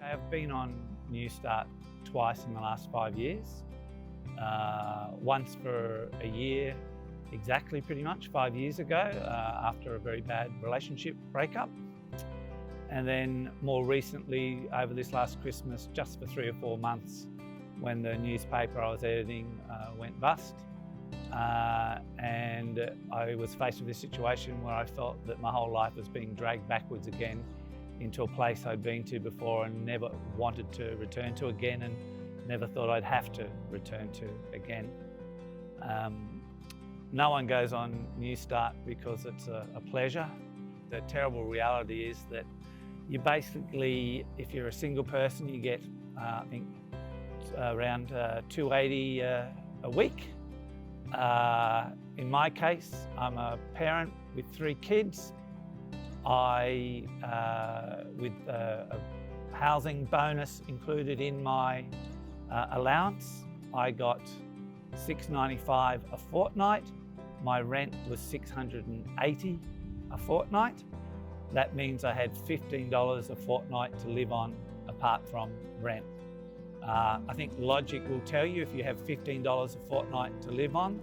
have been on Newstart twice in the last 5 years. Once for a year, exactly pretty much 5 years ago, after a very bad relationship breakup. And then more recently, over this last Christmas, just for 3 or 4 months, when the newspaper I was editing went bust. And I was faced with this situation where I felt that my whole life was being dragged backwards again into a place I'd been to before and never wanted to return to again, and never thought I'd have to return to again. No one goes on Newstart because it's a pleasure. The terrible reality is that you basically, if you're a single person, you get, I think, around $280 a week. In my case, I'm a parent with 3 kids. With a housing bonus included in my allowance, I got $695 a fortnight. My rent was $680 a fortnight. That means I had $15 a fortnight to live on apart from rent. I think logic will tell you, if you have $15 a fortnight to live on,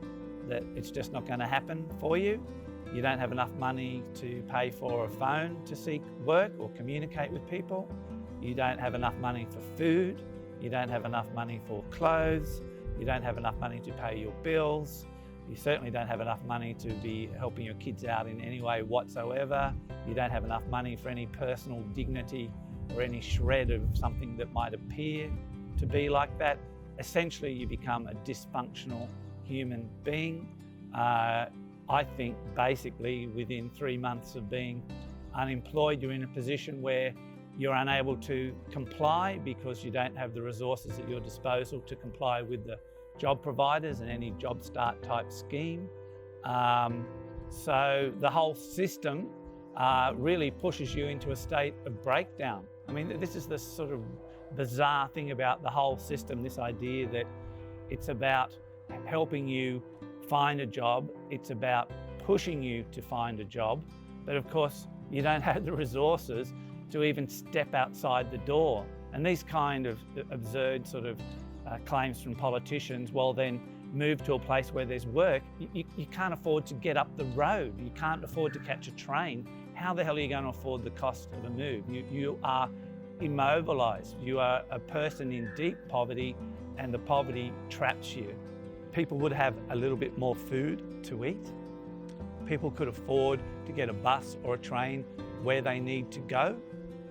that it's just not going to happen for you. You don't have enough money to pay for a phone to seek work or communicate with people. You don't have enough money for food. You don't have enough money for clothes. You don't have enough money to pay your bills. You certainly don't have enough money to be helping your kids out in any way whatsoever. You don't have enough money for any personal dignity or any shred of something that might appear to be like that. Essentially, you become a dysfunctional human being. I think basically within 3 months of being unemployed, you're in a position where you're unable to comply because you don't have the resources at your disposal to comply with the job providers and any job start type scheme. So the whole system really pushes you into a state of breakdown. I mean, this is the sort of bizarre thing about the whole system, this idea that it's about helping you find a job, it's about pushing you to find a job, but of course you don't have the resources to even step outside the door. And these kind of absurd sort of claims from politicians, well then move to a place where there's work. You can't afford to get up the road, you can't afford to catch a train. How the hell are you going to afford the cost of a move? You are immobilised, you are a person in deep poverty, and the poverty traps you. People would have a little bit more food to eat. People could afford to get a bus or a train where they need to go.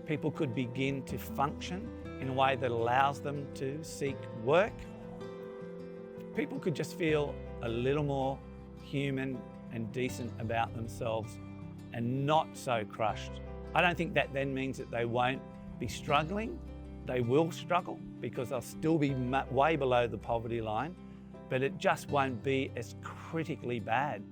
People could begin to function in a way that allows them to seek work. People could just feel a little more human and decent about themselves and not so crushed. I don't think that then means that they won't be struggling. They will struggle because they'll still be way below the poverty line, but it just won't be as critically bad.